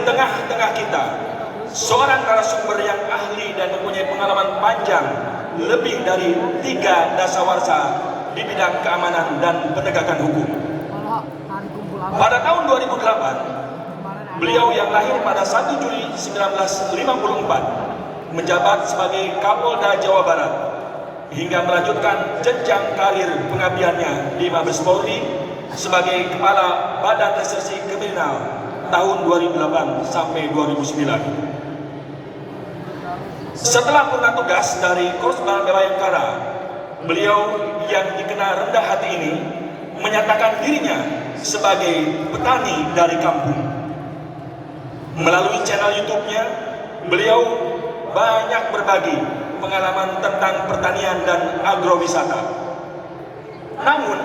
tengah-tengah kita seorang narasumber yang ahli dan mempunyai pengalaman panjang lebih dari 3 dasawarsa di bidang keamanan dan penegakan hukum. Pada tahun 2008, beliau yang lahir pada 1 Juli 1954 menjabat sebagai Kapolda Jawa Barat hingga melanjutkan jenjang karir pengabdiannya di Mabes Polri sebagai Kepala Badan Reserse Kriminal tahun 2008 sampai 2009. Setelah purna tugas dari Korps Bayangkara, beliau yang dikenal rendah hati ini menyatakan dirinya sebagai petani dari kampung. Melalui channel YouTube-nya, beliau banyak berbagi pengalaman tentang pertanian dan agrowisata. Namun,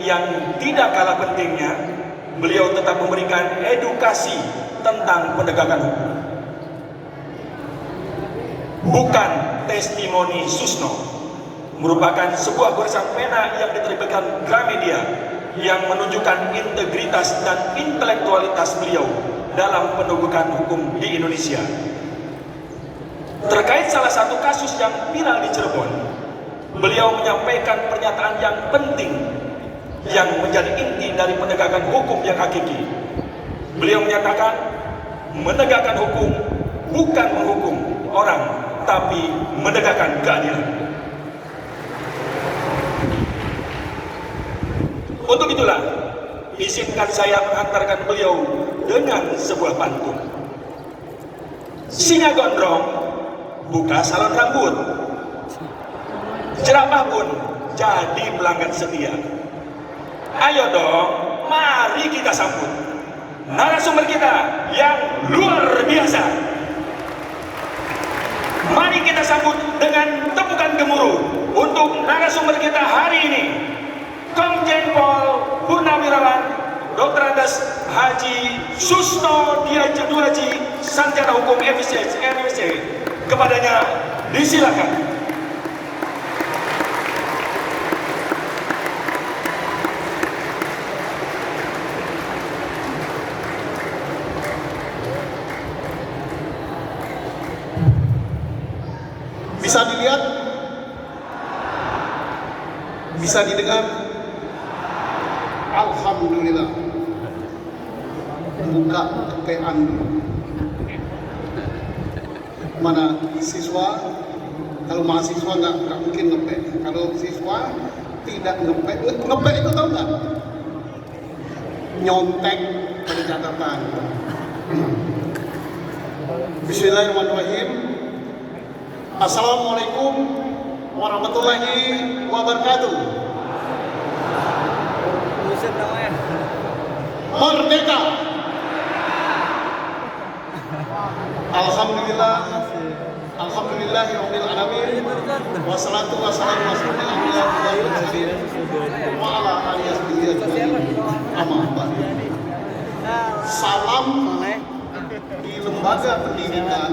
yang tidak kalah pentingnya, beliau tetap memberikan edukasi tentang penegakan hukum. Bukan testimoni Susno, merupakan sebuah goresan pena yang diterbitkan Gramedia yang menunjukkan integritas dan intelektualitas beliau dalam penegakan hukum di Indonesia. Terkait salah satu kasus yang viral di Cirebon, beliau menyampaikan pernyataan yang penting yang menjadi inti dari penegakan hukum yang hakiki. Beliau menyatakan, menegakkan hukum bukan menghukum orang, tapi menegakkan keadilan. Untuk itulah, izinkan saya mengantarkan beliau dengan sebuah pantun. Singa gondrong buka salon rambut, jerapah pun jadi pelanggan setia. Ayo dong, mari kita sambut narasumber kita yang luar biasa. Mari kita sambut dengan tepukan gemuruh untuk narasumber kita hari ini, Komjen Pol Purnawirawan Dr. Andes Haji Susno Diaji Sarjana Hukum FIC. Kepadanya disilakan. Bisa dilihat? Bisa didengar? Alhamdulillah. Buka kepean. Mana siswa? Kalau mahasiswa nggak mungkin ngepek. Kalau siswa tidak ngepek. Ngepek itu tahu nggak? Nyontek pada catatan. Bismillahirrahmanirrahim. Assalamualaikum warahmatullahi wabarakatuh. Merdeka. Alhamdulillah. Alhamdulillahirabbil alamin. Wassalatu wassalamu ala alihi Salam di lembaga pendidikan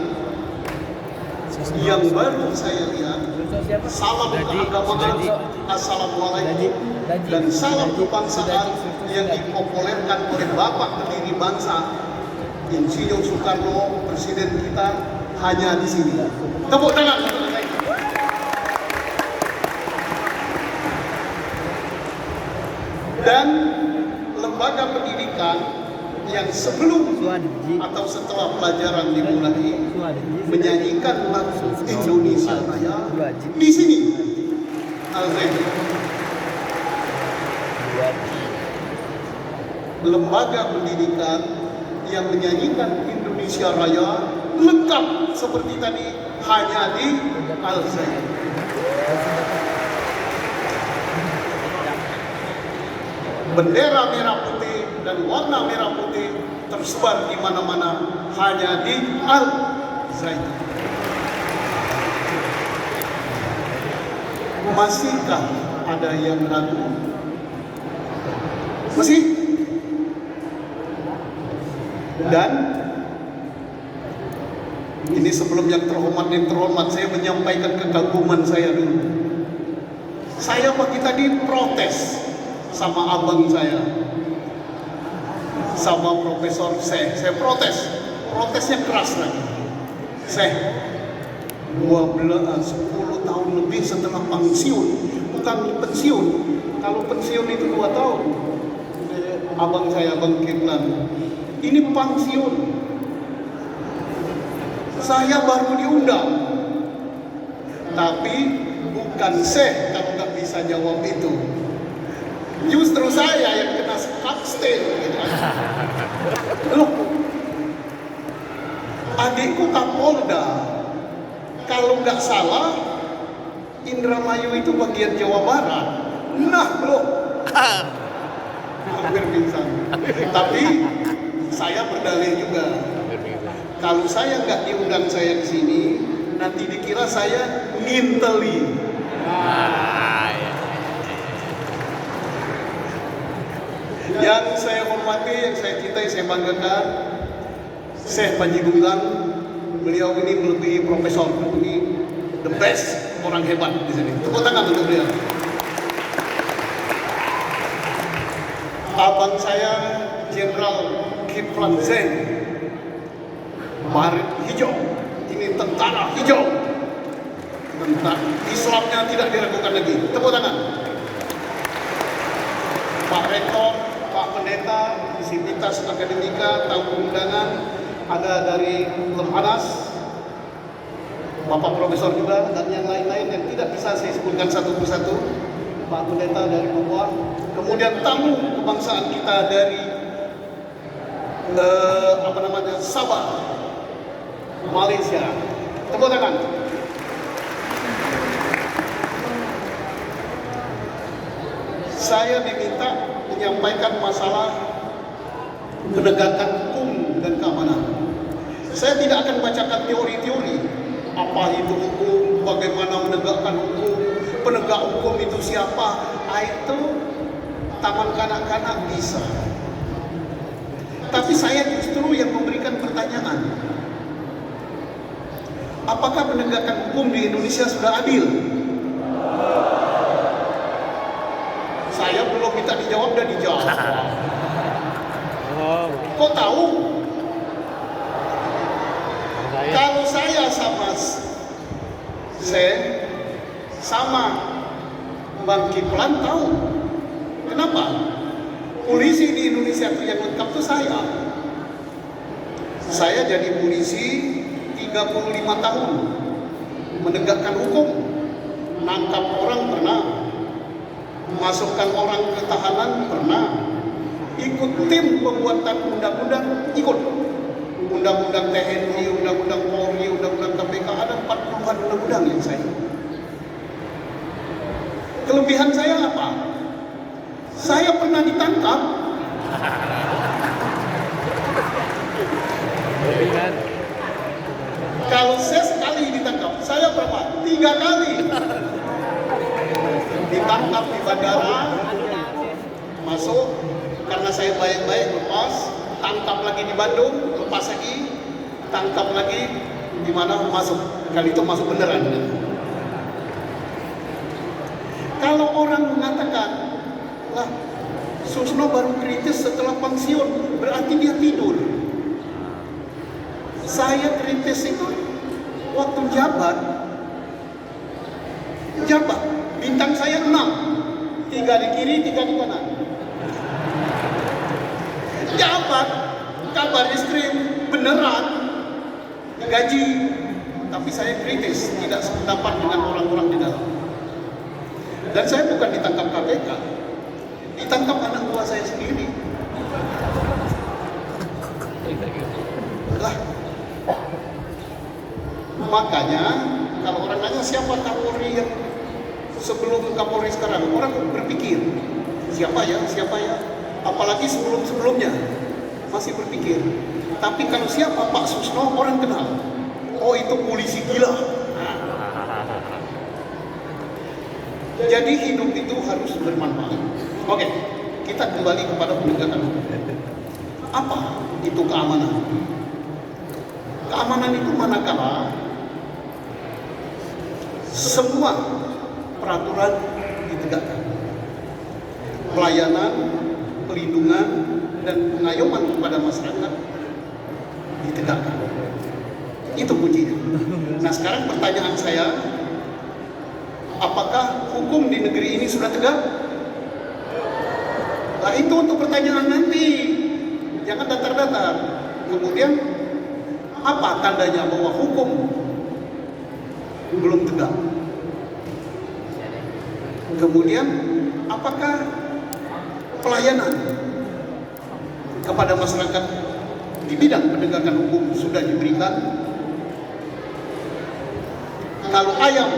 yang baru saya lihat. Salam keagamaan, assalamualaikum, dan salam kebangsaan yang dipopulerkan oleh Bapak pendiri bangsa Insinyur Soekarno, Presiden kita, hanya di sini. Tepuk tangan. Dan lembaga pendidikan yang sebelum atau setelah pelajaran dimulai menyanyikan lagu Indonesia Raya di sini. Lembaga pendidikan yang menyanyikan Indonesia Raya lengkap seperti tadi hanya di Al-Zain. Bendera merah putih dan warna merah putih tersebar di mana-mana hanya di Al-Zain. Masihkah ada yang ragu? Masih? Dan ini sebelum yang terhormat saya menyampaikan kekaguman saya dulu. Saya pagi tadi protes sama abang saya. sama Profesor saya protesnya keras lagi. 10 tahun lebih setelah pensiun, bukan pensiun. Kalau pensiun itu 2 tahun. Abang saya, Bang Kiplan, ini pensiun. Saya baru diundang. Tapi bukan saya kalau nggak bisa jawab itu. Justru saya yang kena backstage. Loh, adikku Kapolda, kalau nggak salah Indramayu itu bagian Jawa Barat. Nah loh, hampir pingsan. Tapi saya berdalih juga, kalau saya nggak diundang saya ke sini, nanti dikira saya nginteli. Yang saya hormati, yang saya cintai, saya banggakan, Syekh Panji Gumilang. Beliau ini melebihi profesor, ini the best, orang hebat di sini. Tepuk tangan untuk beliau. Abang saya Jenderal Kiplan Zen, baret hijau, ini tentara hijau. Tentang Islamnya tidak diragukan lagi. Tepuk tangan. Pak Rektor, Pak Pendeta, Sivitas Akademika, tamu undangan, ada dari Lemhanas, Bapak Profesor juga, dan yang lain-lain yang tidak bisa saya sebutkan satu persatu. Pak Pendeta dari Papua, kemudian tamu kebangsaan kita dari Sabah, Malaysia. Tepuk tangan. Saya diminta menyampaikan masalah penegakan hukum dan keamanan. Saya tidak akan bacakan teori-teori apa itu hukum, bagaimana menegakkan hukum, penegak hukum itu siapa. Itu taman kanak-kanak bisa. Tapi saya justru yang memberikan pertanyaan, apakah penegakan hukum di Indonesia sudah adil? Saya belum minta dijawab, dan dijawab. Kok tahu? Kalau saya sama Bang Kiplan tahu. Kenapa? Polisi di Indonesia itu yang lengkap itu saya. Saya jadi polisi 35 tahun. Menegakkan hukum. Nangkap orang pernah. Masukkan orang ke tahanan pernah. Ikut tim pembuatan undang-undang, ikut. Undang-undang TNI, undang-undang Polri, undang-undang KPK, ada 40-an undang-undang yang saya. Kelebihan saya apa? Saya pernah ditangkap. Kalau saya sekali ditangkap, saya berapa? 3 kali. Ditangkap di bandara, masuk, karena saya baik-baik lepas, tangkap lagi di Bandung, lepas lagi, tangkap lagi, di mana masuk. Kali itu masuk beneran. Kalau orang mengatakan, lah, Susno baru kritis setelah pensiun, berarti dia tidur. Saya kritis itu waktu jabat, bintang saya 6, 3 di kiri, 3 di kanan. Jabat, kabar Eskrim, beneran, gaji, tapi saya kritis, tidak sependapat dengan orang-orang di dalam. Dan saya bukan ditangkap KPK, ditangkap anak buah saya sendiri. Lah, makanya kalau orang nanya siapa Kapolri yang sebelum Kapolri sekarang, orang berpikir siapa ya, apalagi sebelum-sebelumnya masih berpikir. Tapi kalau siapa Pak Susno, orang kenal. Oh, itu polisi gila. Jadi hidup itu harus bermanfaat. Oke, kita kembali kepada penegakan hukum. Apa itu keamanan? Keamanan itu manakala semua peraturan ditegakkan. Pelayanan, pelindungan, dan pengayoman kepada masyarakat ditegakkan. Itu kuncinya. Nah, sekarang pertanyaan saya, apakah hukum di negeri ini sudah tegak? Nah, itu untuk pertanyaan nanti. Jangan datar-datar. Kemudian, apa tandanya bahwa hukum belum tegak? Kemudian, apakah pelayanan kepada masyarakat di bidang penegakan hukum sudah diberikan? Kalau ayam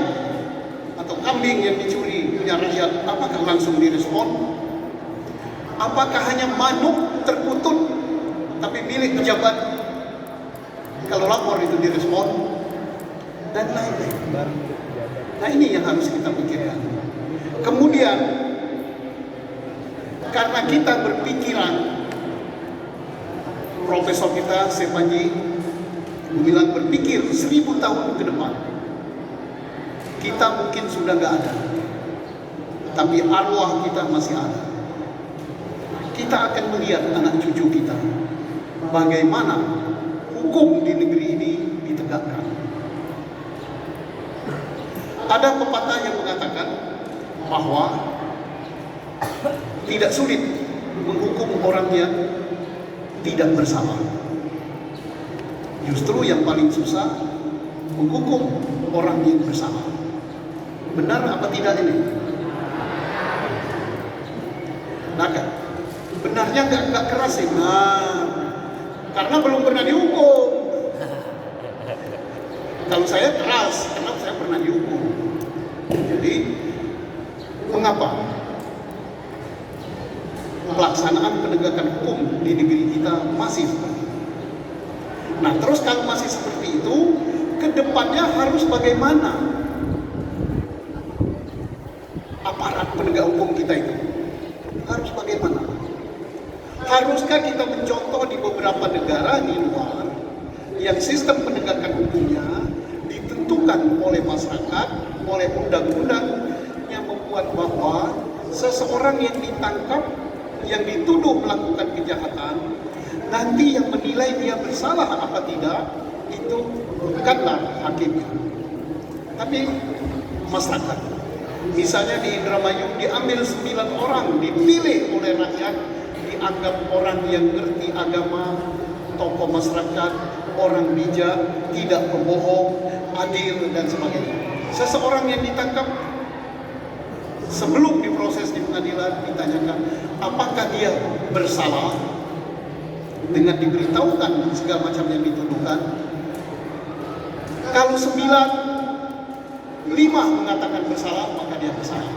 atau kambing yang dicuri punya rakyat, apakah langsung direspon? Apakah hanya manuk terkutut tapi milik pejabat? Kalau lapor itu direspon? Dan lain-lain. Nah, ini yang harus kita pikirkan. Kemudian, karena kita berpikiran, Profesor kita, Syekh Panji, bilang berpikir 1000 tahun ke depan. Kita mungkin sudah nggak ada, tapi arwah kita masih ada. Kita akan melihat anak cucu kita, bagaimana hukum di negeri ini ditegakkan. Ada pepatah yang mengatakan bahwa tidak sulit menghukum orang yang tidak bersalah. Justru yang paling susah menghukum orang yang bersalah. Benar apa tidak ini? Nah, benarnya nggak keras sih. Nah, karena belum pernah dihukum. Kalau saya keras, karena saya pernah dihukum. Jadi, mengapa pelaksanaan penegakan hukum di negeri kita masih seperti itu? Nah, terus kalau masih seperti itu, kedepannya harus bagaimana? Aparat penegak hukum kita itu harus bagaimana? Haruskah kita mencontoh di beberapa negara di luar yang sistem penegakan hukumnya ditentukan oleh masyarakat, oleh undang-undang yang membuat bahwa seseorang yang ditangkap, yang dituduh melakukan kejahatan, nanti yang menilai dia bersalah apa tidak, itu bukanlah hakimnya, tapi masyarakat. Misalnya di Indramayu diambil 9 orang, dipilih oleh rakyat, dianggap orang yang ngerti agama, tokoh masyarakat, orang bijak, tidak pembohong, adil, dan sebagainya. Seseorang yang ditangkap, sebelum diproses di pengadilan, ditanyakan apakah dia bersalah, dengan diberitahukan segala macam yang dituduhkan. Kalau 5 mengatakan bersalah, maka dia bersalah.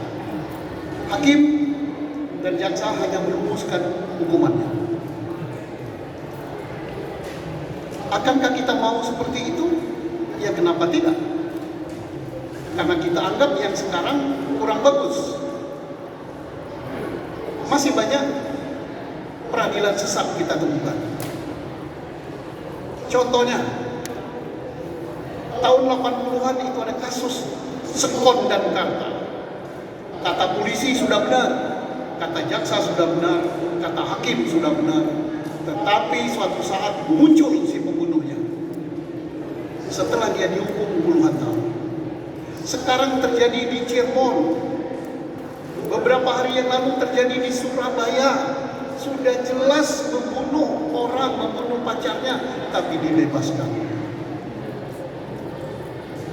Hakim dan jaksa hanya merumuskan hukumannya. Akankah kita mau seperti itu? Ya, kenapa tidak? Karena kita anggap yang sekarang kurang bagus. Masih banyak peradilan sesat kita temukan. Contohnya, tahun 80-an itu ada kasus Sekon dan Karta. Kata polisi sudah benar, kata jaksa sudah benar, kata hakim sudah benar. Tetapi suatu saat muncul si pembunuhnya setelah dia dihukum puluhan tahun. Sekarang terjadi di Cirebon. Beberapa hari yang lalu terjadi di Surabaya. Sudah jelas membunuh orang, membunuh pacarnya, tapi dibebaskan.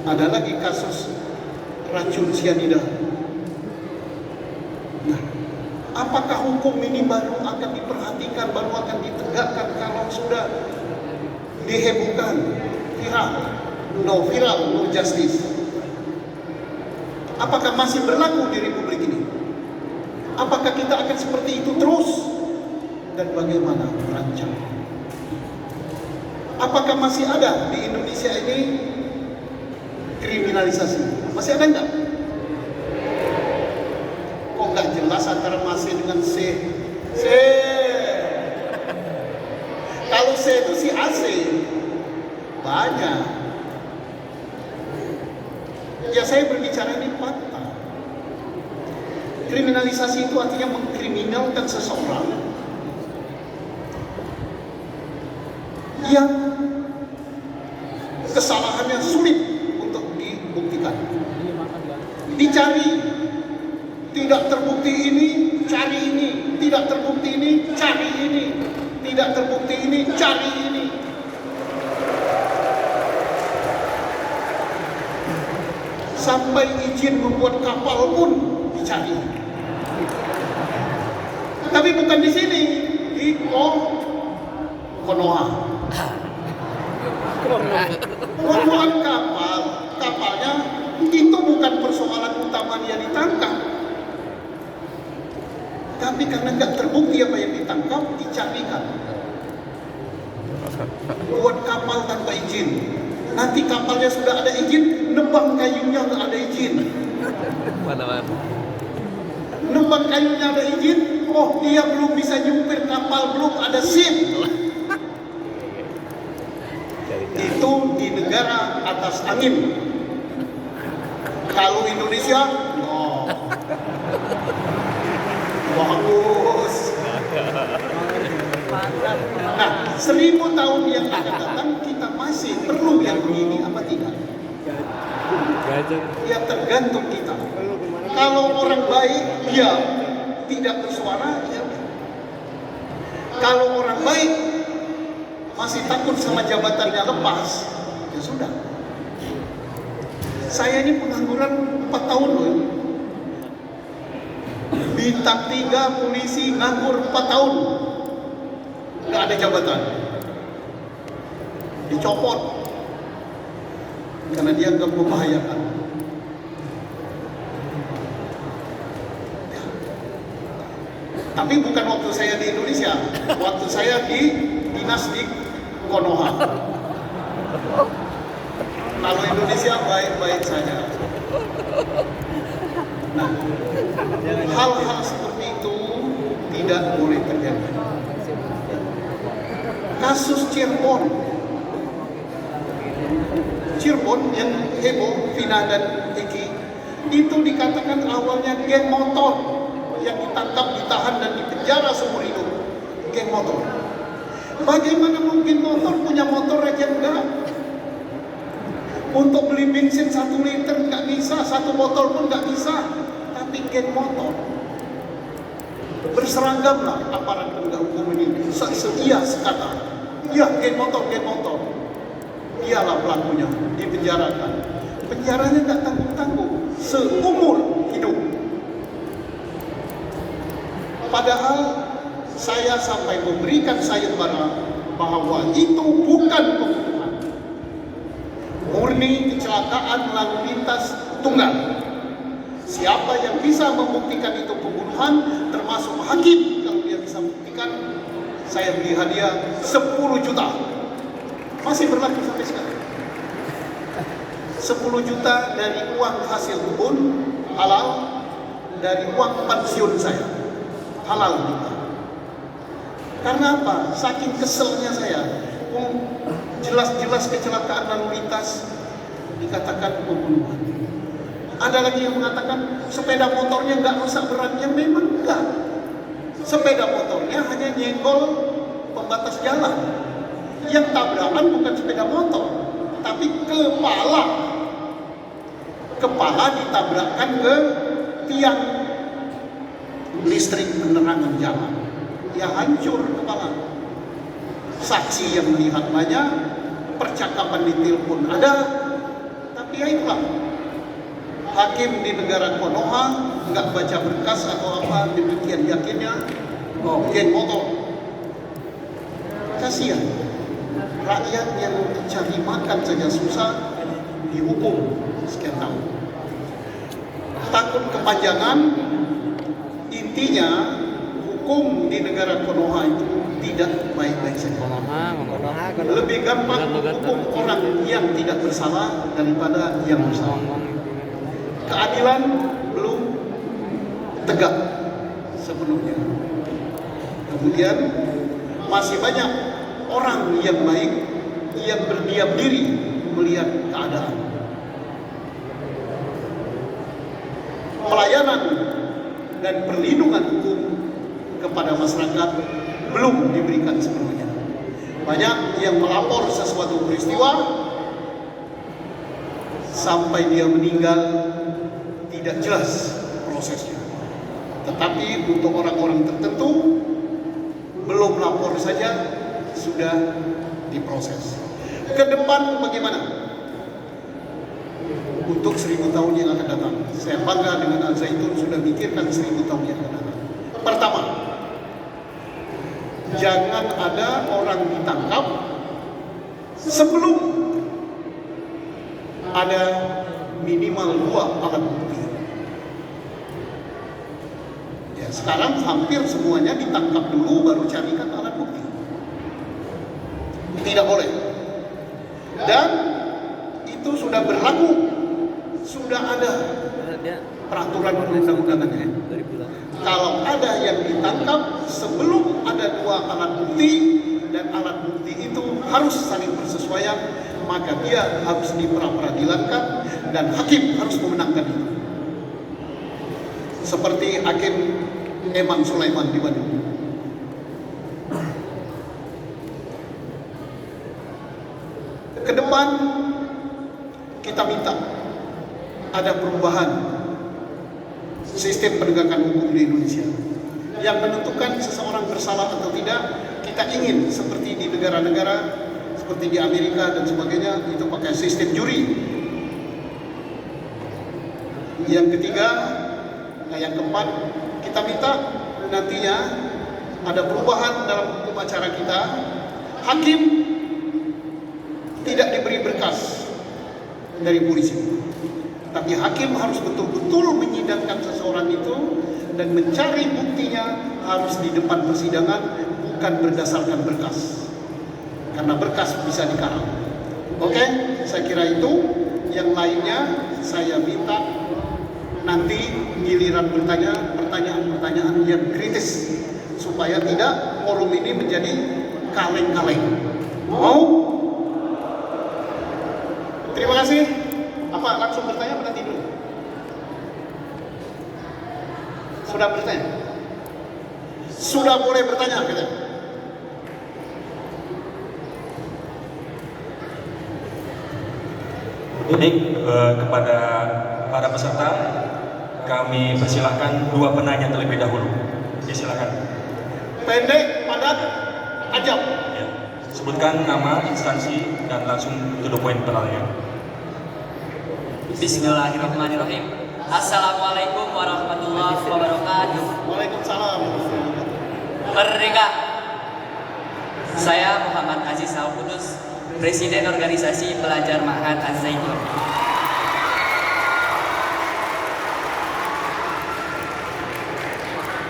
Ada lagi kasus racun sianida. Nah, apakah hukum ini baru akan diperhatikan, baru akan ditegakkan kalau sudah dihebohkan, viral, no justice? Apakah masih berlaku di Republik ini? Apakah kita akan seperti itu terus? Dan bagaimana merancang? Apakah masih ada di Indonesia ini kriminalisasi? Masih ada enggak? Kok nggak jelas antara masih dengan C? Kalau C itu si AC. Banyak. Ya, saya berbicara ini fakta. Kriminalisasi itu artinya mengkriminalkan seseorang yang kesalahannya sulit untuk dibuktikan. Dicari, tidak terbukti ini, cari ini, tidak terbukti ini, cari ini, tidak terbukti ini, cari ini. Sampai izin membuat kapal pun dicari. Tapi bukan di sini, di Konoha. Rombongan kapalnya itu bukan persoalan utama dia ditangkap. Tapi karena nggak terbukti apa yang ditangkap, dicarikan. Buat kapal tanpa izin. Nanti kapalnya sudah ada izin, nebang kayunya nggak ada izin. Mana-mana. Nebang kayunya ada izin, oh dia belum bisa nyupir kapal, belum ada SIM. Itu di negara atas angin. Kalau Indonesia, oh, bagus. Nah, 1000 tahun yang akan datang kita masih perlu yang begini apa tidak? Ya tergantung kita. Kalau orang baik, dia tidak bersuara, ya. Kalau orang baik masih takut sama jabatannya lepas, ya sudah. Saya ini pengangguran 4 tahun loh. Bintang 3 polisi nganggur 4 tahun. Nggak ada jabatan. Dicopot. Karena dia nggak membahayakan. Tapi bukan waktu saya di Indonesia. Waktu saya di dinas di Konoha. Kalau Indonesia baik-baik saja. Nah, hal-hal seperti itu tidak boleh terjadi. Kasus Cirebon yang heboh, Vina dan Eki, itu dikatakan awalnya geng motor yang ditangkap, ditahan dan dipenjara seumur hidup. Geng motor. Bagaimana mungkin motor punya motor aja enggak? Untuk beli bensin 1 liter nggak bisa, 1 botol pun nggak bisa. Tapi geng motor. Berseragamlah aparat penegak hukum ini. Seia sekata. Ya, geng motor. Dialah pelakunya, dipenjarakan. Penjaranya nggak tanggung-tanggung, seumur hidup. Padahal saya sampai memberikan sayembara bahwa itu bukan pembunuhan, murni kecelakaan lalu lintas tunggal. Siapa yang bisa membuktikan itu pembunuhan, termasuk hakim, kalau dia bisa membuktikan, saya beri hadiah 10 juta. Masih berlaku sampai sekarang. 10 juta dari uang hasil kebun halal, dari uang pensiun saya halal juga. Karena apa? Saking keselnya saya, jelas-jelas kecelakaan lalu lintas dikatakan pembunuhan. Ada lagi yang mengatakan sepeda motornya nggak rusak beratnya, memang enggak. Sepeda motornya hanya nyenggol pembatas jalan. Yang tabrakan bukan sepeda motor, tapi kepala ditabrakkan ke tiang listrik penerangan jalan. Ya hancur kepala. Saksi yang melihat banyak, percakapan di telepon ada, tapi ya itulah. Hakim di negara Konoha nggak baca berkas atau apa, demikian yakinnya, geng motor. Kasihan. Rakyat yang cari makan saja susah, dihukum sekian tahun. Takut kepanjangan, intinya hukum di negara Konoha itu tidak baik-baik saja. Lebih gampang hukum orang yang tidak bersalah daripada yang bersalah. Keadilan belum tegak sepenuhnya. Kemudian masih banyak orang yang baik yang berdiam diri melihat keadaan. Pelayanan dan perlindungan hukum kepada masyarakat belum diberikan sepenuhnya. Banyak yang melapor sesuatu peristiwa sampai dia meninggal tidak jelas prosesnya. Tetapi untuk orang-orang tertentu belum lapor saja sudah diproses. Ke depan bagaimana? Untuk 1000 tahun yang akan datang, saya bangga dengan Al Zaitun sudah mikirkan 1000 tahun yang akan datang. Pertama, jangan ada orang ditangkap sebelum ada minimal 2 alat bukti. Ya, sekarang hampir semuanya ditangkap dulu baru carikan alat bukti. Tidak boleh. Dan itu sudah berlaku, sudah ada peraturan perundang-undangannya. Kalau ada yang ditangkap sebelum ada 2 alat bukti dan alat bukti itu harus saling bersesuaian, maka dia harus diperadilankan dan hakim harus memenangkan itu. Seperti Hakim Eman Sulaiman di Bandung. Ke depan kita minta ada perubahan sistem penegakan hukum di Indonesia. Yang menentukan seseorang bersalah atau tidak, kita ingin seperti di negara-negara seperti di Amerika dan sebagainya, itu pakai sistem juri. Yang ketiga, yang keempat, kita minta nantinya ada perubahan dalam hukum acara kita. Hakim tidak diberi berkas dari polisi, tapi hakim harus betul-betul menyidangkan seseorang itu dan mencari buktinya harus di depan persidangan, bukan berdasarkan berkas, karena berkas bisa dikarang. Oke, saya kira itu. Yang lainnya saya minta nanti giliran bertanya pertanyaan-pertanyaan yang kritis supaya tidak forum ini menjadi kaleng-kaleng. Mau? Terima kasih. Apa langsung bertanya atau nanti dulu? Sudah bertanya? Sudah boleh bertanya katanya. Ini kepada para peserta kami persilahkan 2 penanya terlebih dahulu. Silakan. Pendek, padat, ajab. Ya. Sebutkan nama, instansi, dan langsung to the point pertanyaan. Bismillahirrahmanirrahim. Assalamualaikum warahmatullahi wabarakatuh. Waalaikumsalam. Merdeka. Saya Muhammad Aziz Al-Qudus, Presiden Organisasi Pelajar Ma'had Az-Zaitun.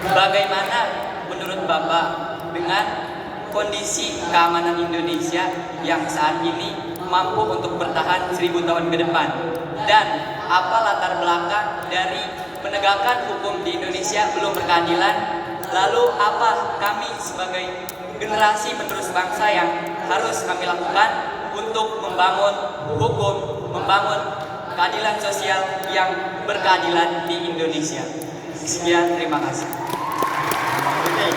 Bagaimana menurut Bapak dengan kondisi keamanan Indonesia yang saat ini mampu untuk bertahan 1000 tahun ke depan? Dan apa latar belakang dari penegakan hukum di Indonesia belum berkeadilan? Lalu apa kami sebagai generasi penerus bangsa yang harus kami lakukan untuk membangun hukum, membangun keadilan sosial yang berkeadilan di Indonesia? Sekian, terima kasih. Oke.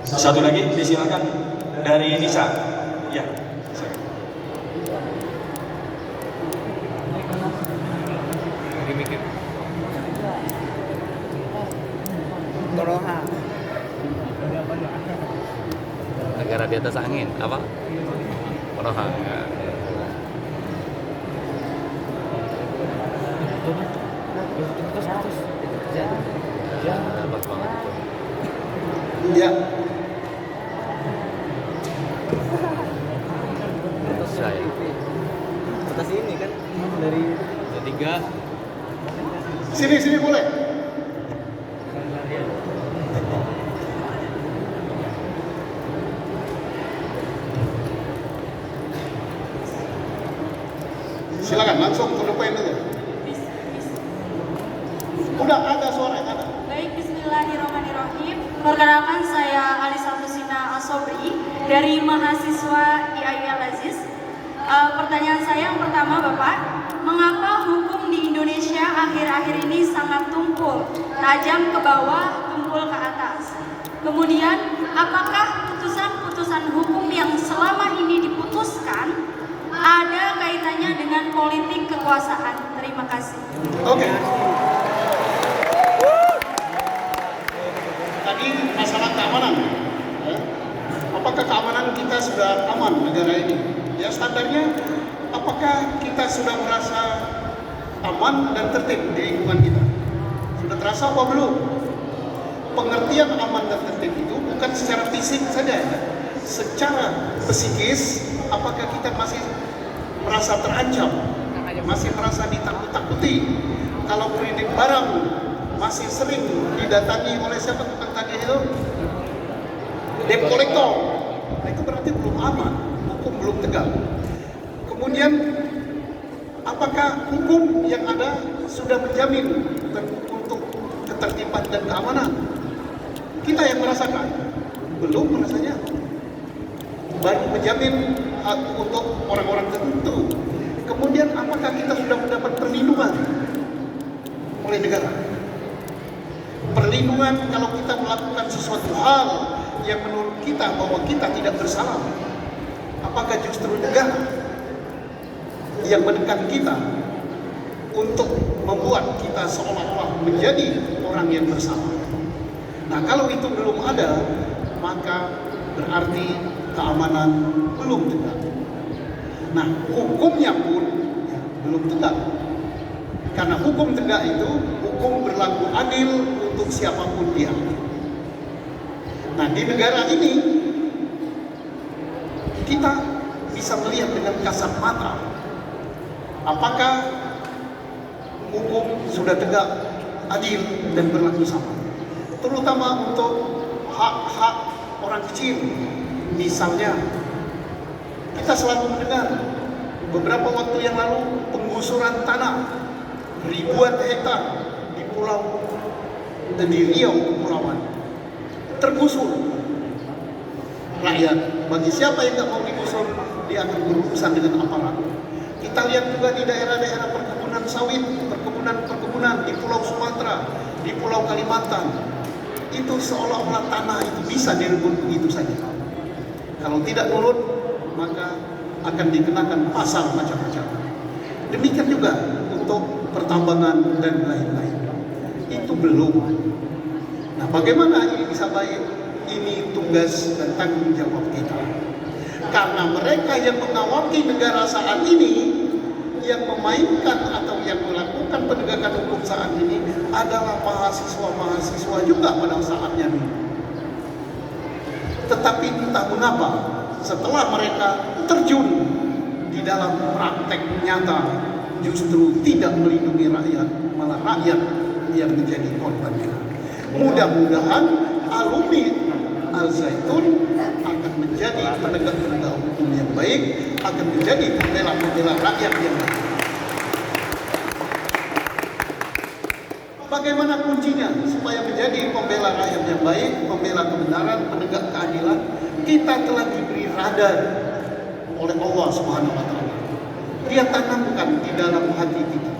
Satu lagi, disilakan dari Nisa. Ya. Negara di atas angin apa? Konoha. Ya. Bagus banget itu. Iya. Terus saya. Atas ini kan dari Ketiga. Sini boleh. Silakan langsung ke depan aja. Udah ada suara, ada. Baik, bismillahirrahmanirrahim. Perkenalkan saya Alisa Fusina Asobri dari mahasiswa IAI Al Aziz. Pertanyaan saya yang pertama, Bapak, mengapa hukum di Indonesia akhir-akhir ini sangat tumpul, tajam ke bawah, tumpul ke atas? Kemudian, apakah putusan-putusan hukum yang selama ini diputuskan ada kaitannya dengan politik kekuasaan? Terima kasih. Oke. Tadi masalah keamanan. Ya. Apakah keamanan kita sudah aman negara ini? Ya, standarnya apakah kita sudah merasa aman dan tertib di lingkungan kita? Sudah terasa apa belum? Pengertian aman dan tertib itu bukan secara fisik saja ya. Secara psikis, apakah kita masih merasa terancam? Masih merasa ditakut-takuti? Kalau kredit barang masih sering didatangi oleh siapa tukang tagih itu? Debt collector. Nah, itu berarti belum aman, hukum belum tegak. Kemudian, apakah hukum yang ada sudah menjamin untuk ketertiban dan keamanan? Kita yang merasakan, belum rasanya. Baru menjamin hak untuk orang-orang tertentu. Kemudian, apakah kita sudah mendapat perlindungan oleh negara? Perlindungan kalau kita melakukan sesuatu hal yang menurut kita bahwa kita tidak bersalah. Apakah justru negara yang menekan kita untuk membuat kita seolah-olah menjadi orang yang bersalah? Nah, kalau itu belum ada, maka berarti keamanan belum tegak. Nah, hukumnya pun ya, belum tegak. Karena hukum tegak itu, hukum berlaku adil untuk siapapun dia. Nah, di negara ini, kita bisa melihat dengan kasat mata apakah hukum sudah tegak, adil, dan berlaku sama. Terutama untuk hak-hak orang kecil. Misalnya, kita selalu mendengar beberapa waktu yang lalu penggusuran tanah ribuan hektar di pulau dan di Riau Kepulauan tergusur. Rakyat, bagi siapa yang nggak mau digusur, dia akan berurusan dengan aparat. Kita lihat juga di daerah-daerah perkebunan sawit, perkebunan di Pulau Sumatera, di Pulau Kalimantan, itu seolah-olah tanah itu bisa direbut begitu saja. Kalau tidak nurut, maka akan dikenakan pasal macam-macam. Demikian juga untuk pertambangan dan lain-lain. Itu belum. Nah, bagaimana ini bisa baik? Ini tugas dan tanggung jawab kita. Karena mereka yang mengawaki negara saat ini, yang memainkan atau yang melakukan penegakan hukum saat ini adalah mahasiswa-mahasiswa juga pada saatnya dulu. Tetapi entah mengapa, setelah mereka terjun di dalam praktek nyata, justru tidak melindungi rakyat, malah rakyat yang menjadi korbannya. Mudah-mudahan alumni Al-Zaitun akan menjadi penegak-penegak hukum yang baik, akan menjadi pembela-pembela rakyat yang baik. Bagaimana kuncinya supaya menjadi pembela rakyat yang baik, pembela kebenaran, penegak keadilan? Kita telah diberi radar oleh Allah Subhanahu wa Ta'ala. Dia tanamkan di dalam hati kita.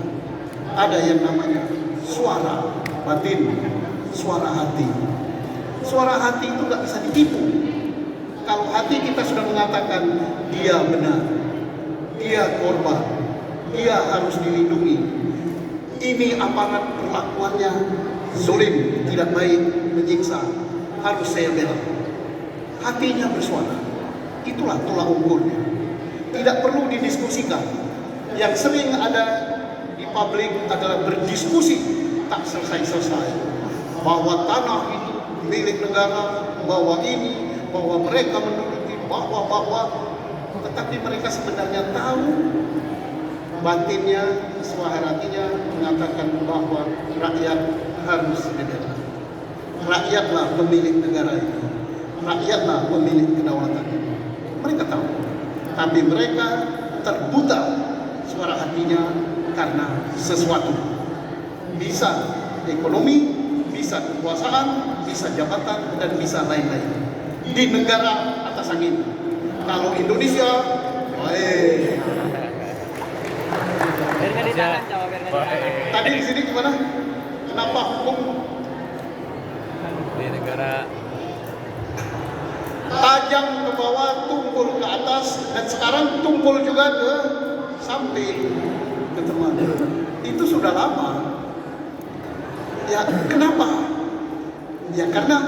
Ada yang namanya suara batin, suara hati. Suara hati itu nggak bisa ditipu. Kalau hati kita sudah mengatakan dia benar, dia korban, dia harus dilindungi, ini aparat perlakuannya zalim, tidak baik, menyiksa, harus saya bela. Hatinya bersuara. Itulah tolak ukurnya. Tidak perlu didiskusikan. Yang sering ada di publik adalah berdiskusi tak selesai-selesai. Bahwa tanah itu milik negara, bahwa ini, bahwa mereka menuruti, bahwa. Tetapi mereka sebenarnya tahu batinnya, suara hatinya mengatakan bahwa rakyat harus dibela. Rakyatlah pemilik negara itu. Rakyatlah pemilik kedaulatan. Mereka tahu. Tapi mereka terbuta suara hatinya karena sesuatu. Bisa ekonomi, bisa kekuasaan, bisa jabatan, dan bisa lain-lain. Di negara atas angin. Kalau Indonesia Baik. Biar nggak ditahan, coba biar nggak ditahan. Tadi di sini gimana? Kenapa hukum Di negara tajam ke bawah, tumpul ke atas, dan sekarang tumpul juga ke samping, ke teman. Itu sudah lama. Ya, kenapa? Ya karena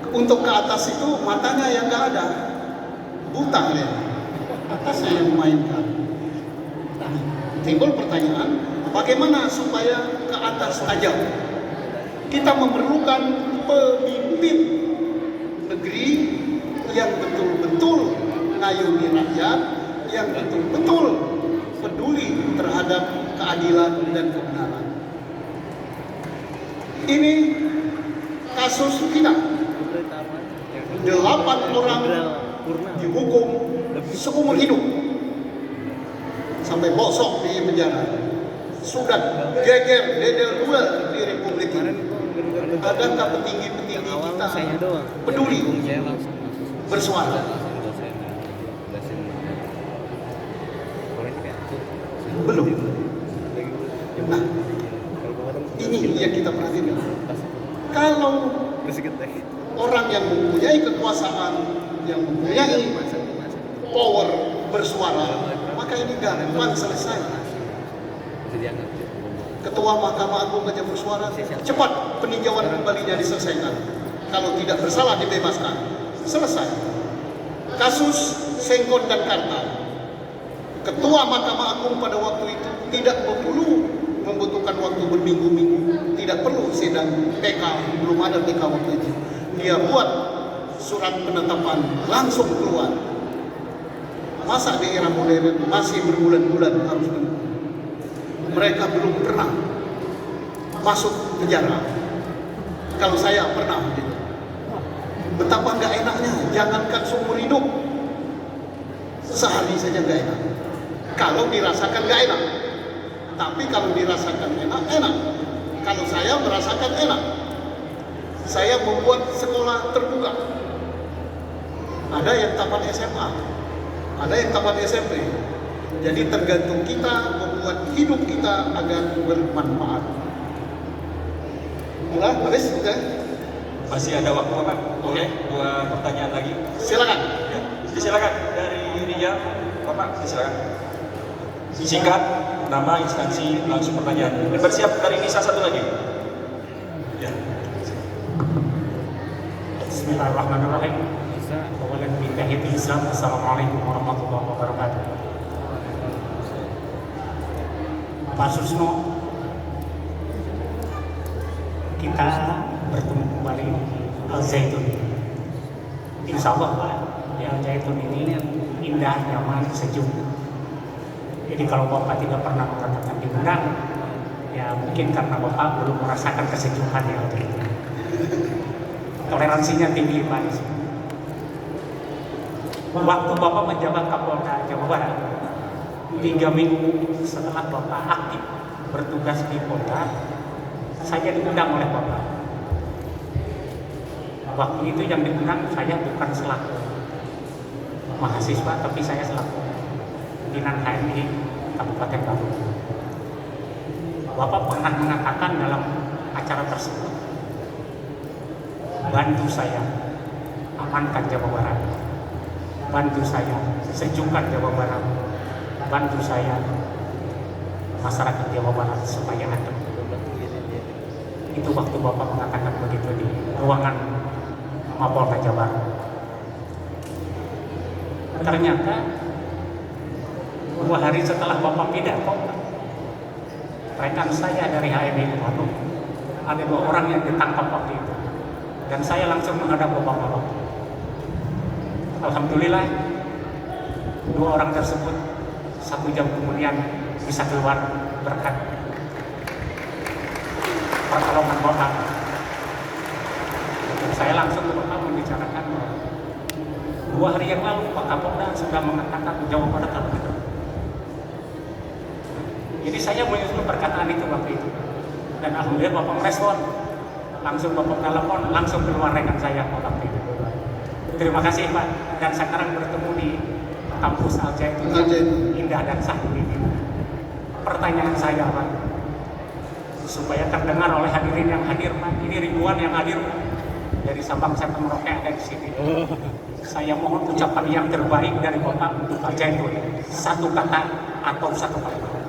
untuk ke atas itu matanya yang nggak ada, buta ya, atasnya yang memainkan. Timbul pertanyaan, bagaimana supaya ke atas tajam? Kita memerlukan pemimpin negeri yang betul-betul mengayomi rakyat, yang betul-betul peduli terhadap keadilan dan kebenaran. Ini kasus kita, 8 orang dihukum seumur hidup sampai bosok di penjara. Sudah geger dedel dua di Republik ini. Adakah petinggi-petinggi kita peduli bersuara? Belum. Nah, ini yang kita perhatikan. Kalau orang yang mempunyai kekuasaan, yang mempunyai power bersuara, maka ini gak relevan, selesai. Ketua Mahkamah Agung aja bersuara, cepat peninjauan kembalinya diselesaikan. Kalau tidak bersalah dibebaskan, selesai. Kasus Sengkon dan Karta, Ketua Mahkamah Agung pada waktu itu tidak perlu membutuhkan waktu berminggu-minggu, tidak perlu sidang PK, belum ada PK waktu itu. Dia buat surat penetapan langsung keluar. Masa di era modern masih berbulan-bulan harus menunggu? Mereka belum pernah masuk penjara. Kalau saya pernah, gitu. Betapa nggak enaknya, jangankan seumur hidup, sehari saja nggak enak. Kalau dirasakan nggak enak, tapi kalau dirasakan enak, enak. Kalau saya merasakan enak, saya membuat sekolah terbuka. Ada yang tamat SMA, ada yang tamat SMP. Jadi tergantung kita membuat hidup kita agar bermanfaat. Mulai, habis, oke? Masih ada waktu Pak. Oke, dua pertanyaan lagi. Silakan. Ya, silakan dari Ria, Bapak, silakan. Singkat, nama, instansi, langsung pertanyaan. Bersiap dari Nisa satu lagi. Ya. Bismillahirrahmanirrahim. Awalan billahi Islam. Assalamualaikum warahmatullahi wabarakatuh. Pak Susno, kita bertemu kembali di Al Zaitun. Insya Allah Pak, di Al Zaitun ini indah, nyaman, sejuk. Jadi kalau Bapak tidak pernah mengatakan diundang, ya mungkin karena Bapak belum merasakan kesejukan yang ada itu. Toleransinya tinggi Pak di sini. Waktu Bapak menjabat Kapolda Jawa Barat, 3 minggu setelah Bapak aktif bertugas di Polda, saya diundang oleh Bapak. Waktu itu yang diundang saya bukan selaku mahasiswa, tapi saya selaku pimpinan HMI Kabupaten Garut. Bapak pernah mengatakan dalam acara tersebut, bantu saya amankan Jawa Barat, bantu saya sejukkan Jawa Barat, bantu saya masyarakat Jawa Barat supaya adem. Itu waktu Bapak mengatakan begitu di ruangan Mapolda Jabar. Ternyata 2 hari setelah Bapak pidato, rekan saya dari HMI Garut ada 2 orang yang ditangkap waktu itu, dan saya langsung menghadap Bapak. Alhamdulillah 2 orang tersebut 1 jam kemudian bisa keluar berkat pertolongan Bapak. Saya langsung ke Bapak membicarakan 2 hari yang lalu Pak Kapolda sudah mengatakan Jawa Barat harus gitu. Jadi saya menyusul perkataan itu waktu itu, dan alhamdulillah Bapak merespon, langsung Bapak telepon, langsung keluar rekan saya waktu itu. Terima kasih Pak, dan sekarang bertemu di kampus Al Zaitun Al Zaitun. indah dan satu ini. Pertanyaan saya Pak, supaya terdengar oleh hadirin yang hadir Pak, ini ribuan yang hadir Pak, dari Sabang sampai Merauke ada di sini. Saya mohon ucapan yang terbaik dari Bapak untuk Al Zaitun, satu kata atau satu kalimat.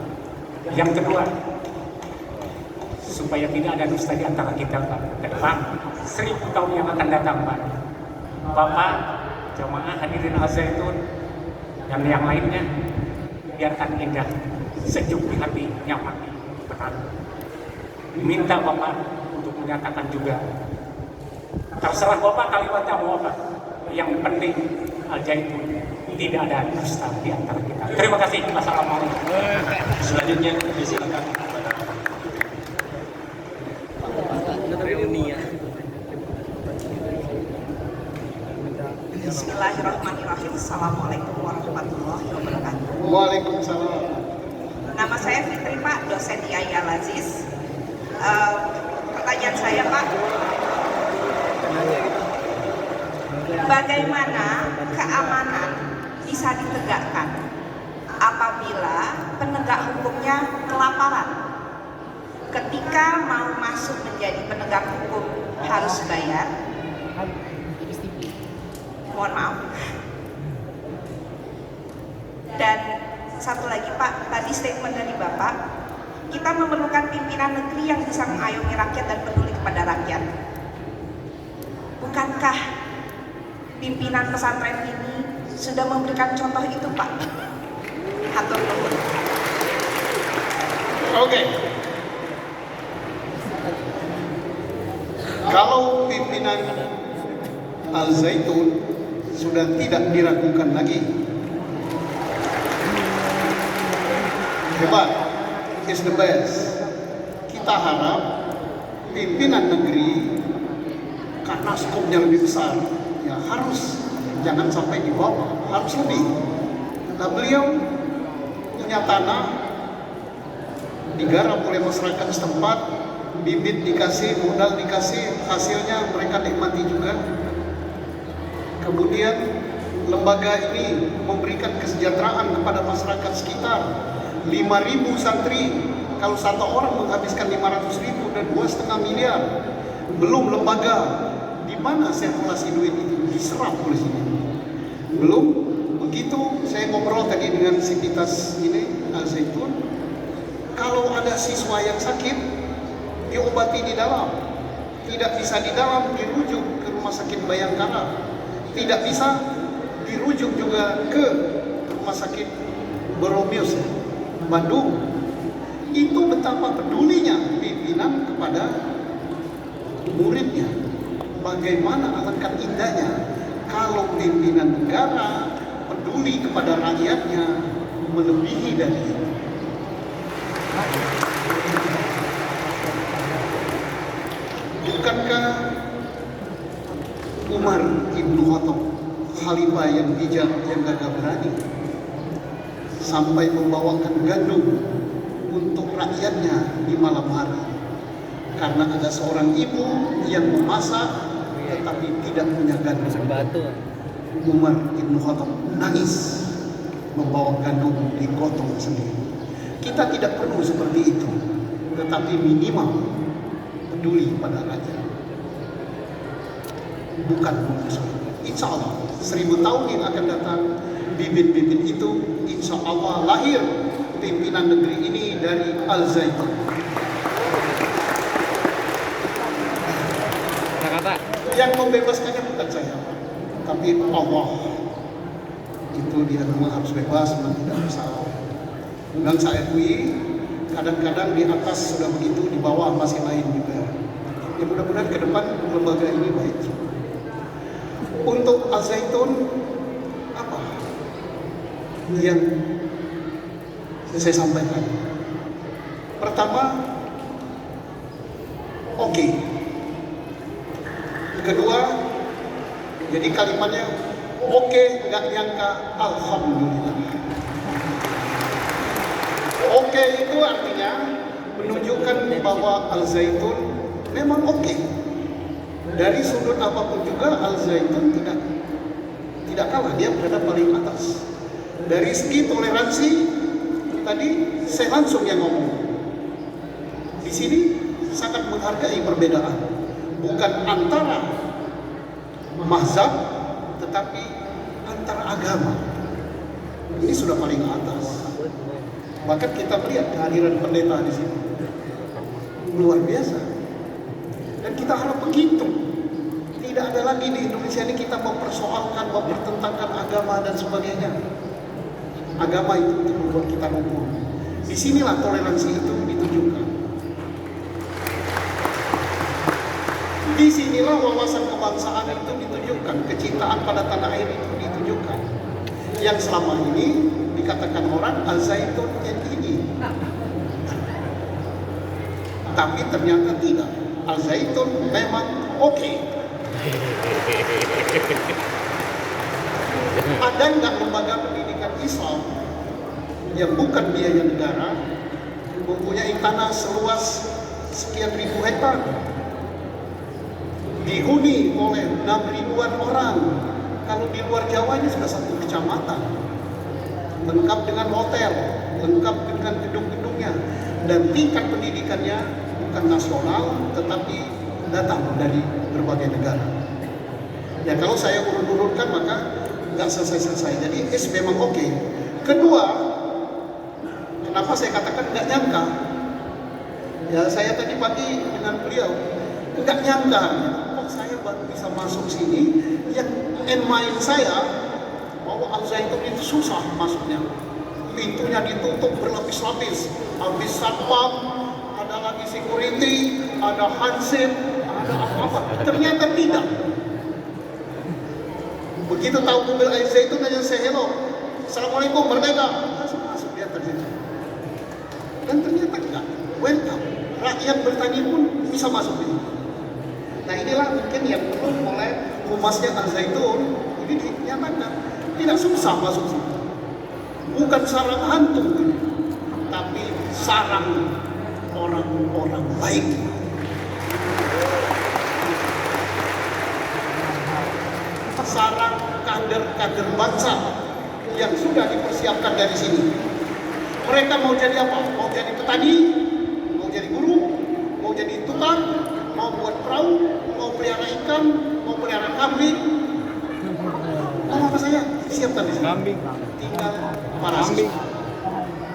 Yang kedua, supaya tidak ada dusta di antara kita Pak, ke depan 1000 tahun yang akan datang Pak, Bapak, jamaah hadirin Al Zaitun dan yang lainnya biarkan indah, sejuk di hati, nyaman di benar. Minta Bapak untuk menyatakan juga, terserah Bapak kalimatnya mau apa. Yang penting Al Zaitun tidak ada dusta di antara kita. Terima kasih. Wassalamualaikum. Selanjutnya disilakan kepada Bismillahirrahmanirrahim. Assalamualaikum warahmatullahi wabarakatuh. Waalaikumsalam. Nama saya Fitri Pak, dosen IAI Al-Aziz. Pertanyaan saya Pak, bagaimana keamanan bisa ditegakkan apabila penegak hukumnya kelaparan? Ketika mau masuk menjadi penegak hukum harus bayar. Mohon maaf. Dan satu lagi Pak, tadi statement dari Bapak, kita memerlukan pimpinan negeri yang bisa mengayomi rakyat dan peduli kepada rakyat. Bukankah pimpinan pesantren ini sudah memberikan contoh itu Pak? Hatur nuhun. Oke. Kalau pimpinan Al Zaitun sudah tidak diragukan lagi, hebat, is the best. Kita harap pimpinan negeri, karena skopnya lebih besar, ya harus jangan sampai di bawah, harus lebih. Nah, beliau punya tanah digarap oleh masyarakat setempat, bibit dikasih, modal dikasih, hasilnya mereka nikmati juga. Kemudian lembaga ini memberikan kesejahteraan kepada masyarakat sekitar. 5.000 santri, kalau satu orang menghabiskan 500.000 dan 2,5 miliar, belum lembaga di mana sirkulasi duit itu diserap oleh sini. Belum begitu, saya ngobrol tadi dengan Sivitas ini Al Zaitun, kalau ada siswa yang sakit diobati di dalam, tidak bisa di dalam, dirujuk ke rumah sakit Bayangkara, tidak bisa dirujuk juga ke rumah sakit Boromius Bandung. Itu betapa pedulinya pimpinan kepada muridnya. Bagaimana alangkah indahnya kalau pimpinan negara peduli kepada rakyatnya melebihi dari itu. Bukankah Umar Ibnu Khattab, khalifah yang bijak, yang gagah berani, sampai membawakan gandum untuk rakyatnya di malam hari, karena ada seorang ibu yang memasak tetapi tidak punya gandum. Umar Ibnu Khattab nangis membawa gandum digotong sendiri. Kita tidak perlu seperti itu, tetapi minimal peduli pada rakyat, bukan musuh. Insya Allah 1000 tahun yang akan datang, bibit-bibit itu insya Allah lahir pimpinan negeri ini dari Al Zaitun. Yang membebaskannya bukan saya, tapi Allah. Itu dia memang harus bebas, memang tidak bersalah. Dan saya akui kadang-kadang di atas sudah begitu, di bawah masih lain juga. Ya mudah-mudahan ke depan lembaga ini baik. Untuk Al Zaitun, apa yang saya sampaikan? Pertama, oke. Kedua, jadi kalimatnya oke, nggak nyangka, alhamdulillah. Oke itu artinya menunjukkan bahwa Al Zaitun memang oke. Dari sudut apapun juga Al Zaitun tidak kalah, dia berada paling atas. Dari segi toleransi, tadi saya langsung yang ngomong. Di sini sangat menghargai perbedaan, bukan antara mazhab, tetapi antara agama. Ini sudah paling atas. Bahkan kita melihat kehadiran pendeta di sini luar biasa. Dan kita harap begitu. Tidak ada lagi di Indonesia ini kita mempersoalkan, mempertentangkan agama dan sebagainya. Agama itu untuk membuat kita rukun. Disinilah toleransi itu ditunjukkan. Disinilah wawasan kebangsaan itu ditunjukkan, kecintaan pada tanah air itu ditunjukkan. Yang selama ini dikatakan orang Al-Zaitun NII, tapi ternyata tidak. Al-Zaitun memang oke. Ada nggak lembaga pendidikan Islam yang bukan biaya negara mempunyai tanah seluas sekian ribu hektar, dihuni oleh 6.000-an orang? Kalau di luar Jawa ini sudah satu kecamatan, lengkap dengan hotel, lengkap dengan gedung-gedungnya, dan tingkat pendidikannya bukan nasional tetapi datang dari berbagai negara. Ya kalau saya urut-urutkan maka nggak selesai-selesai. Jadi memang oke. Kedua, kenapa saya katakan nggak nyangka? Ya saya tadi pagi dengan beliau nggak nyangka. Kok saya baru bisa masuk sini? Yang main saya bahwa Al-Zaitun itu susah masuknya. Pintunya ditutup berlapis-lapis. Habis satpam, ada lagi security, ada hansip, ada apa-apa. Ternyata tidak. Begitu tahu mobil Al-Zaitun aja saya hello, Assalamualaikum, merdeka, masuk dia terjadi. Dan ternyata enggak, welcome. Rakyat bertani pun bisa masuk ini. Nah inilah mungkin yang perlu oleh humasnya Al-Zaitun ini dinyatakan tidak susah masuk situ. Bukan sarang hantu ini, tapi sarang orang-orang baik. Sarang kader-kader bangsa yang sudah dipersiapkan dari sini. Mereka mau jadi apa? Mau jadi petani, mau jadi guru, mau jadi tukang, mau buat perahu, mau pelihara ikan, mau pelihara kambing. Mau apa saja siapkan di sini. Kambing. Tinggal para siswa.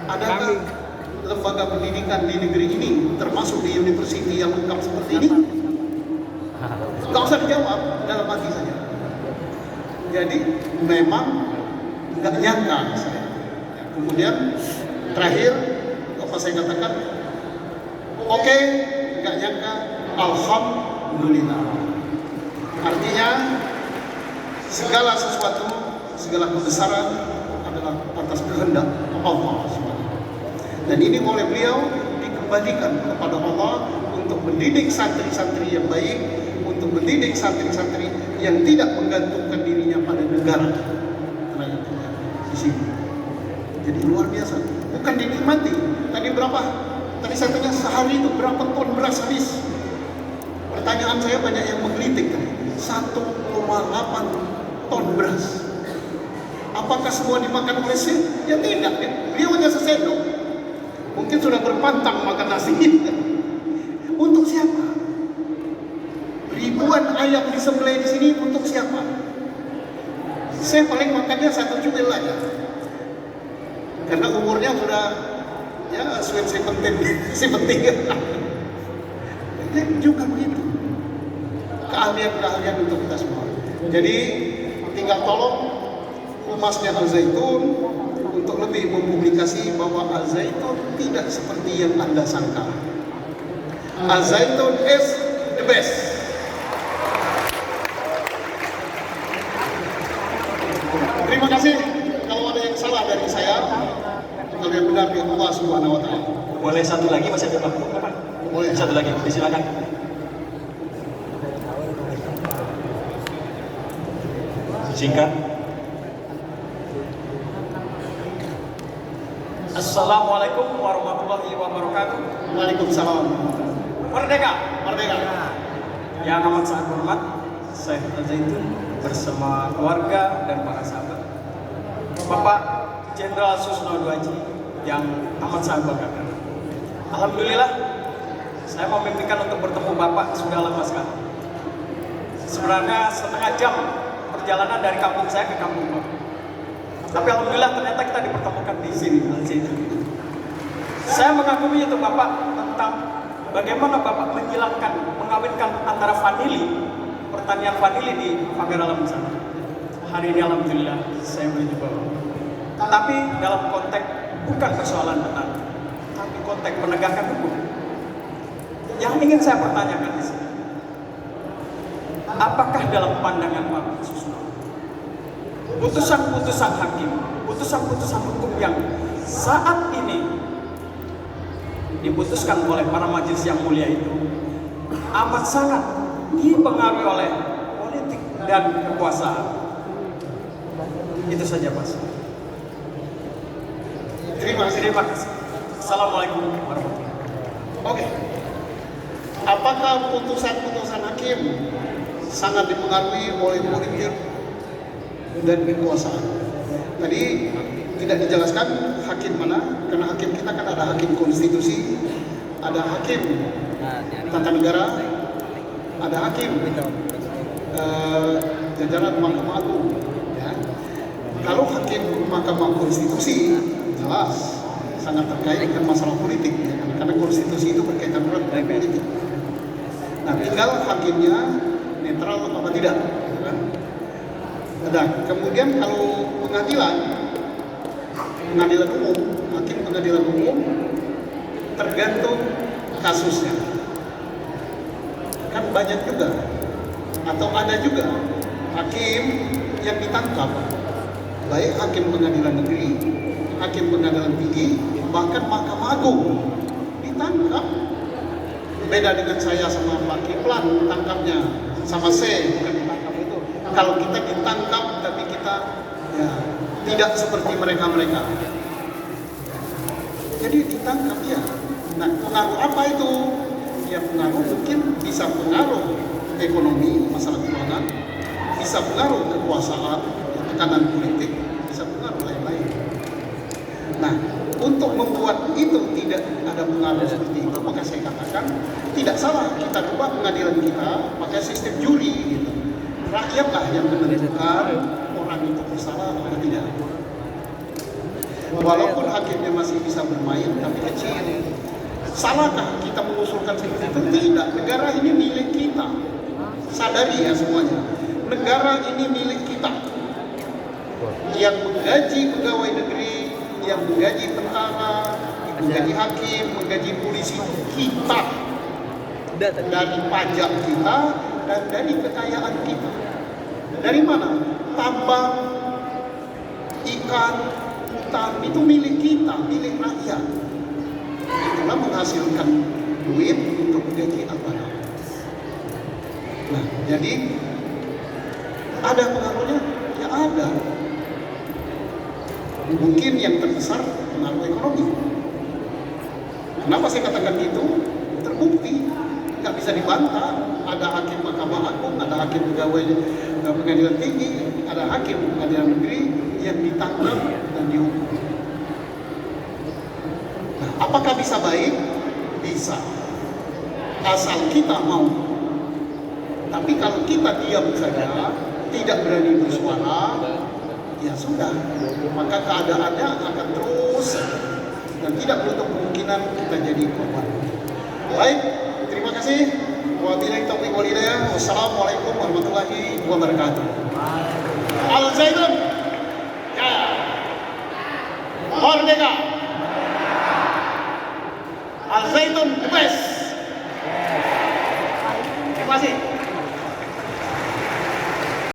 Adakah lembaga pendidikan di negeri ini termasuk di university yang lengkap seperti ini? Gak usah dijawab, dalam hati saja. Jadi memang nggak nyangka saya. Kemudian terakhir apa saya katakan? Oke, nggak nyangka. Alhamdulillah. Artinya segala sesuatu, segala kebesaran adalah atas kehendak Allah SWT. Dan ini oleh beliau dikembalikan kepada Allah untuk mendidik santri-santri yang baik, untuk mendidik santri-santri yang tidak menggantungkan dirinya pada negara di sini. Jadi luar biasa. Bukan dinikmati. Tadi berapa? Tadi saya tanya sehari itu berapa ton beras habis? Pertanyaan saya banyak yang menggelitik tadi. 1,8 ton beras. Apakah semua dimakan oleh Syekh? Ya tidak. Beliau hanya sesendok. Mungkin sudah berpantang makan nasi. Untuk siapa? Ribuan ayam disembelih di sini untuk siapa? Saya paling makannya 1 cuil aja. Karena umurnya sudah ya sweet 17. Ini juga begitu. Keahlian-keahlian untuk kita semua. Jadi tinggal tolong humasnya Al-Zaitun untuk lebih mempublikasi bahwa Al-Zaitun tidak seperti yang Anda sangka. Al-Zaitun is the best. Terima kasih. Kalau ada yang salah dari saya, kalau yang benar dari Allah Subhanahu wa Ta'ala. Boleh satu lagi masih ada waktu? Boleh. Satu lagi, silakan. Singkat. Assalamualaikum warahmatullahi wabarakatuh. Waalaikumsalam. Merdeka. Merdeka. Yang amat sangat hormat, Syekh Al-Zaitun bersama keluarga dan para sahabat. Bapak Jenderal Susno Duaji yang amat saya banggakan. Alhamdulillah, saya memimpikan untuk bertemu Bapak sudah lama sekali. Sebenarnya setengah jam perjalanan dari kampung saya ke kampung Bapak. Tapi alhamdulillah ternyata kita dipertemukan di sini. Saya mengagumi itu Bapak tentang bagaimana Bapak mengawinkan antara pertanian vanili di pagar alam sana. Hari ini alhamdulillah saya mencoba. Tapi dalam konteks bukan persoalan petani, tapi konteks penegakan hukum. Yang ingin saya pertanyakan di sini, apakah dalam pandangan Bapak Susno, putusan-putusan hakim, putusan-putusan hukum yang saat ini diputuskan oleh para majelis yang mulia itu amat sangat dipengaruhi oleh politik dan kekuasaan? Itu saja, Mas. Terima kasih. Assalamualaikum warahmatullahi wabarakatuh. Oke. Apakah putusan-putusan hakim sangat dipengaruhi oleh politik dan kekuasaan? Tadi tidak dijelaskan hakim mana, karena hakim kita kan ada hakim konstitusi, ada hakim tata negara, ada hakim jajaran Mahkamah Agung. Ya. Kalau hakim Mahkamah Konstitusi jelas sangat terkait dengan masalah politik, ya, karena konstitusi itu berkaitan dengan politik. Nah, tinggal hakimnya netral atau tidak. Kan? Nah, kemudian kalau pengadilan umum, hakim pengadilan umum tergantung kasusnya. Kan banyak juga, atau ada juga hakim yang ditangkap, baik hakim pengadilan negeri, hakim pengadilan tinggi, bahkan Mahkamah Agung ditangkap. Beda dengan saya sama Pak Kiplan, tangkapnya sama saya bukan ditangkap itu. Kalau kita ditangkap tapi kita ya tidak seperti mereka-mereka. Jadi ditangkap ya. Nah, pengaruh apa itu? Ya pengaruh mungkin bisa pengaruh ekonomi, masalah keuangan, bisa pengaruh kekuasaan, tekanan politik, bisa pengaruh lain-lain. Nah, untuk membuat itu tidak ada pengaruh seperti itu, maka saya katakan tidak salah kita ubah pengadilan kita pakai sistem juri gitu. Rakyatlah yang menentukan orang itu bersalah atau tidak. Walaupun hakimnya masih bisa bermain tapi kecil. Salahkah kita mengusulkan seperti itu? Tidak. Negara ini milik kita. Sadari ya semuanya. Negara ini milik kita. Yang menggaji pegawai negeri, yang menggaji tentara, menggaji hakim, menggaji polisi itu kita. Dari pajak kita dan dari kekayaan kita. Dari mana? Tambang, ikan, hutan itu milik kita, milik rakyat. Itulah menghasilkan duit untuk menggaji aparat. Nah, jadi ada pengaruhnya? Ya ada. Mungkin yang terbesar pengaruh ekonomi. Kenapa saya katakan gitu? Terbukti, nggak bisa dibantah. Ada hakim Mahkamah Agung, ada hakim pegawai pengadilan tinggi, ada hakim pengadilan negeri yang ditangkap dan dihukum. Nah, apakah bisa baik? Bisa, asal kita mau. Tapi kalau kita diam saja, tidak berani bersuara, ya sudah, maka keadaannya akan terus dan tidak menutup kemungkinan kita jadi korban. Baik, terima kasih. Wabillahi taufiq wal hidayah. Wassalamualaikum warahmatullahi wabarakatuh. Al Zaitun, jaya. Merdeka. Al Zaitun the best. Terima kasih.